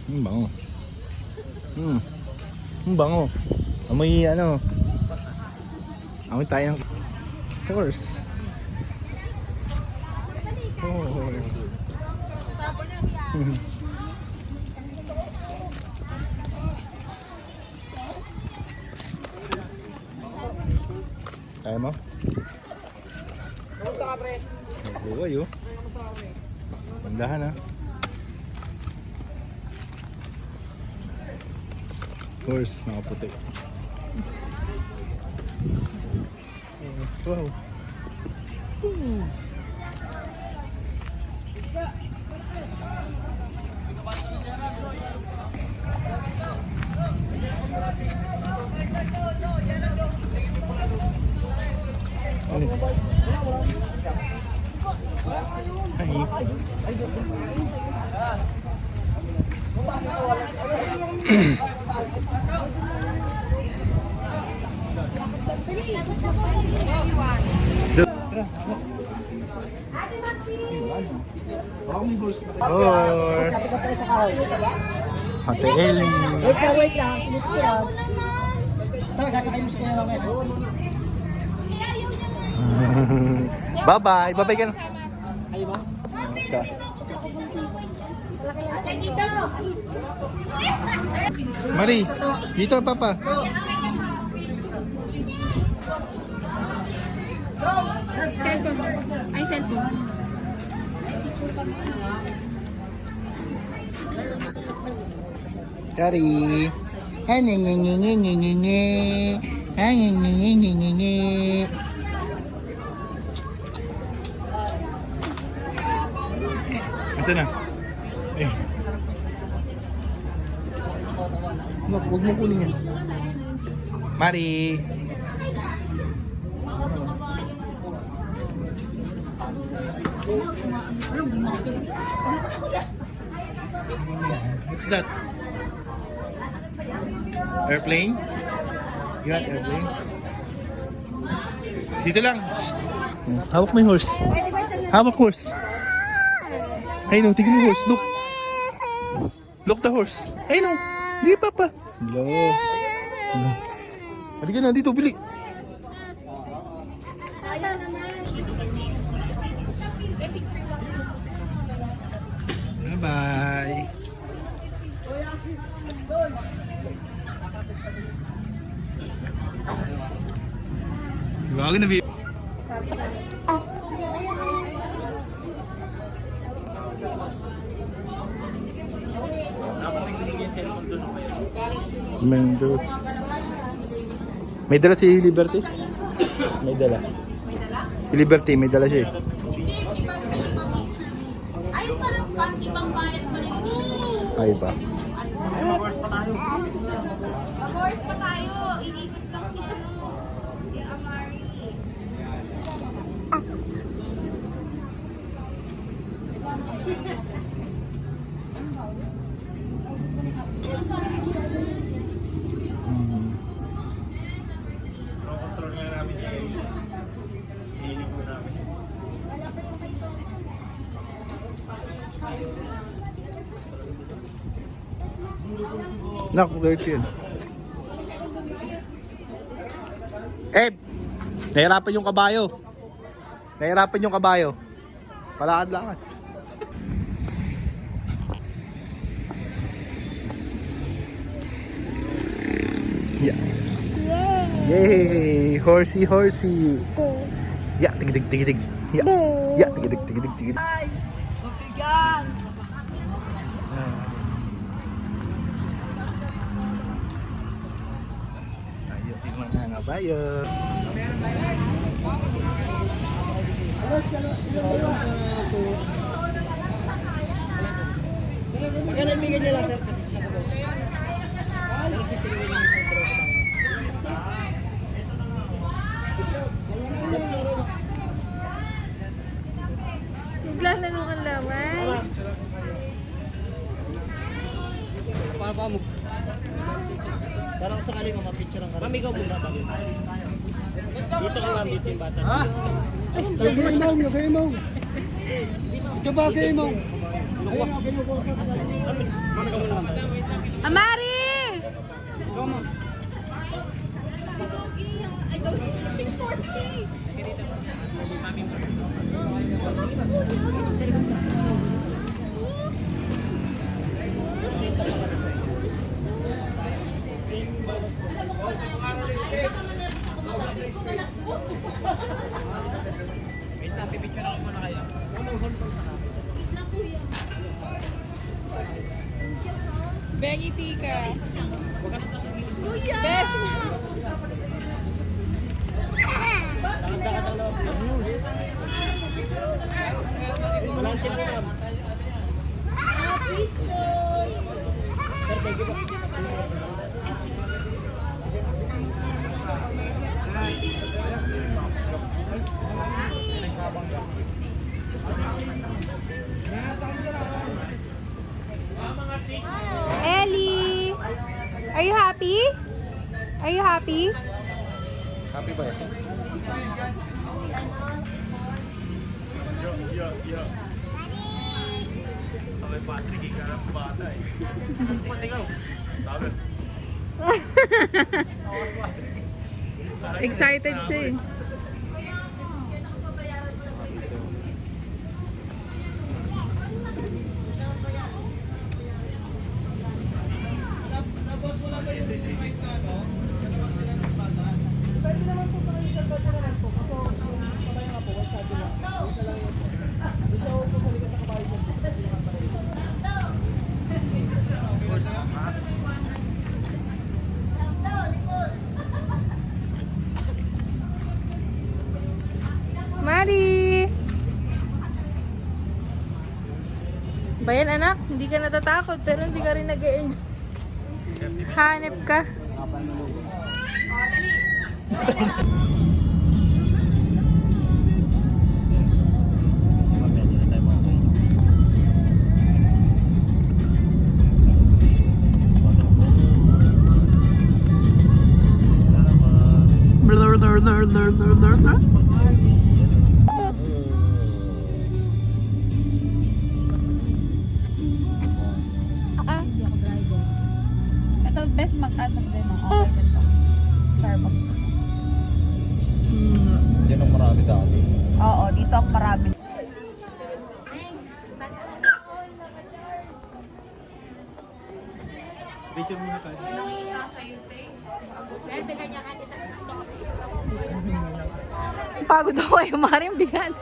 Bango. Bango. Amoy ano. Amoy tayo ng horse. Horse. Kaya mo? Kamusta ka, pre? Buhay oh. Mandahan ha. Horse, nakaputi. Yes, wow. Horse. Ate Ellie. Wait lang. Pinitira. Ito, sasakay mo sa kanya mamaya. Bye-bye. Bye-bye ka na. Ayaw ba? Siya. Mari, dito papa. Cellphone. Ay, cellphone. Sorry. Asa na? Eh. Huwag mo kunin yan. Mari. What's that? Airplane? You got airplane? Dito lang. Hawak mo yung horse. Hawak horse. Ay no, tignan mo horse. Look. Look the horse. Ay no. Hindi papa. Hello. Halika na dito, bili. Bye. Gawag na bi. Mendo. May dala si Liberty? May dala. Si Liberty, may dala siya eh. Ay, parang ibang bayad pa rin. Ay ba? Mag-horse pa tayo. Inikot lang si si Amari. Naku, guys yun. Eh! Nahirapan yung kabayo. Nahirapan yung kabayo. Palakad-lakad. Yeah. Yay! Horsey, horsey. Yeah, tigid-tigid. Yeah. Yeah, tigid-tigid. Ay! Mabigan! Tayo, tingnan na nga bayo. Magkano ibigay niya lang, sir? Patis na po. Pero si Piliwin yung isang bro. Bigla na nung ang lamay. Papa mo. Parang sakali mo mapicture ang karami. Mamigaw muna ba? Dito ka lang dito yung bata. Ha? Nag-iimaw. Ito ba kay mo? Amari! Wait lang, pipicture ako muna kayo. Hold po sa kami. Bengi Tika. Best. Dakat-dakat lang. Balansin mo lang. Ellie! Are you happy? Are you happy? Happy ba ito? Okay, Patrick, ikaw lang bata eh. Pati ikaw. Sabi. Excited siya eh. Mari! Bayan anak, hindi ka natatakot pero hindi ka rin nag-e-enjoy. Hanep ka. Ah. Ito best mag-add ng din ng order nito. Starbucks. Yan ang marami dati. Oo, dito ang marami. Picture muna tayo. Pagod ako eh, maring bigat.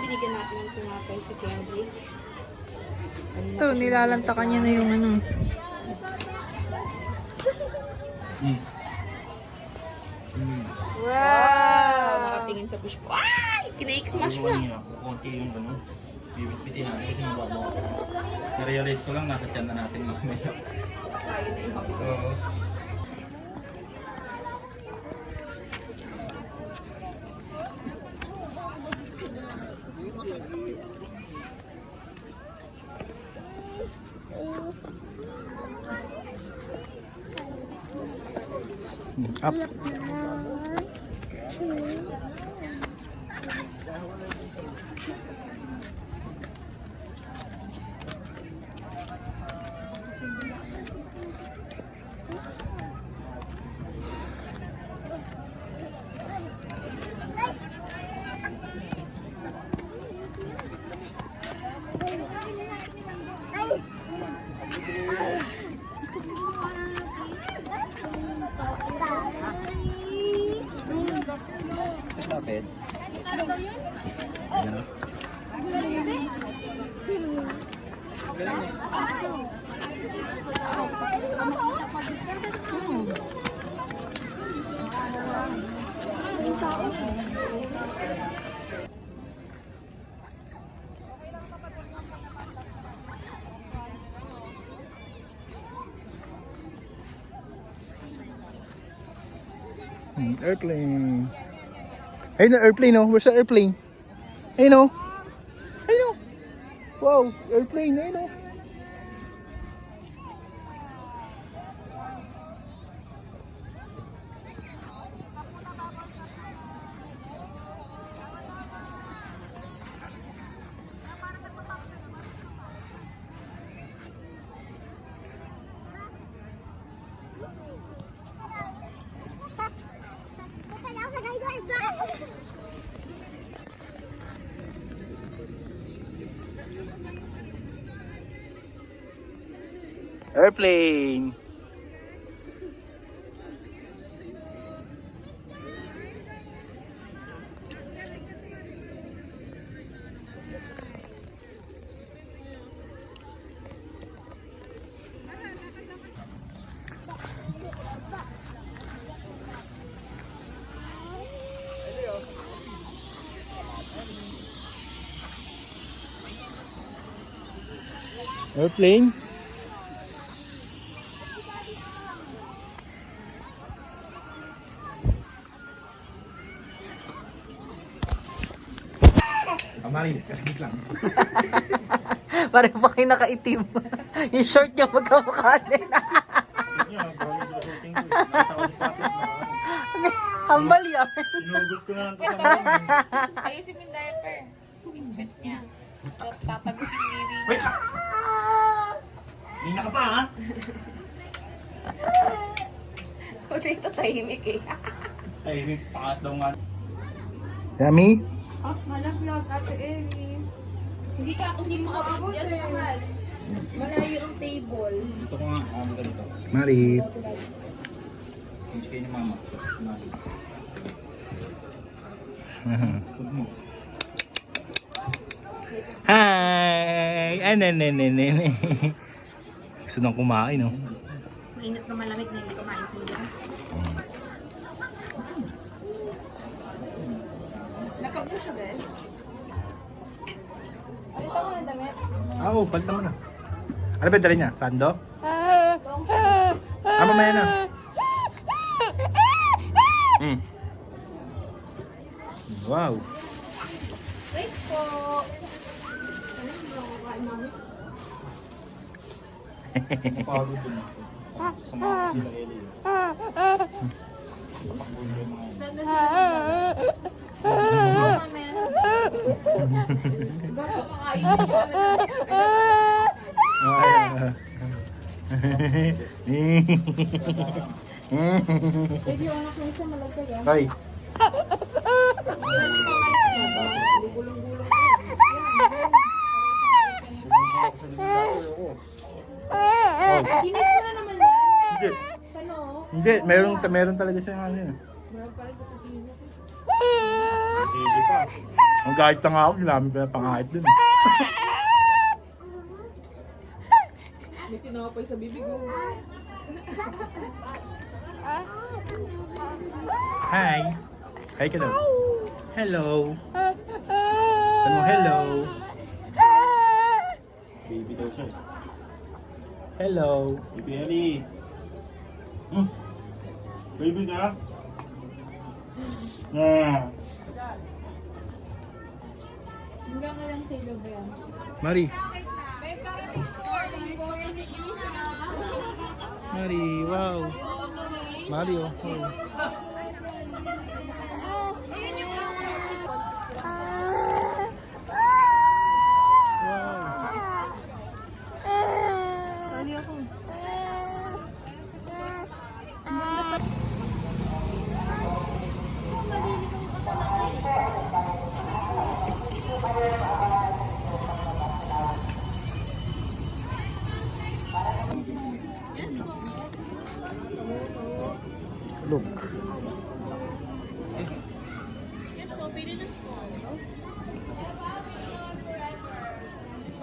Binigyan natin ng tinapay si Kendrick. Ito, nilalantakan niya na yung ano. Wow! Nakatingin sa push po. Ay! Kina-smash mo na. Konti yung gano'n. Bibit-bitin natin kasi mababaw. Na-realize ko lang nasa tiyan na natin mamaya. Oo. Up. Lapit. Yan. Airplane. Ayun na, airplane oh. Where's the airplane? Ayun oh. Ayun oh. Wow, airplane. Ayun oh. Airplane. Airplane. Amari, kasagit lang. Pareho pa kayo nakaitim. Yung short niya magkamukha din. Hambal yan. Inugot ko na lang ito sa mga. Ayusin mo yung diaper. Infant niya. Tatagusin yung baby. Wait lang! Nina ka pa ha? Kasi ito tahimik eh. Tahimik, pakat daw nga. Yummy? Malapyag, Ate Ellie. Hindi mo abot yan, mahal. Malayo ang table. Dito ko nga, ako ka dito. Mari. Pinch kayo ni mama. Mari. Huwag mo. Hi! Gusto nang kumain, no? Mainit na malamig na hindi kumain sila. Napag mo siya, Bes? Ano ito mo na damit? Oo, palitan mo na. Ano ba dali niya? Sando? Mamaya na. Wow. Wait po. Pagod din ako. Sa mga kila Eli. Hoy. Kinis mo na naman yan. Hindi. Ano? Hindi, meron talaga siya ano yun. Eli pa. Ang kahit na nga ako, ginamit ko na pangahit dun. May tinapay sa bibig oh. Hi. Hi ka daw. Hello. Ano, hello. Baby daw siya. Hello. Baby Eli. Baby ka? Hanggang nga lang sa ilo ba yan? Mari. Mari, wow. Mari, oh. Look.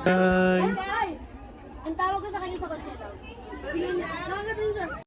Bye. Ang tawag ko sa kanya sa kotse daw. Nangangatin siya.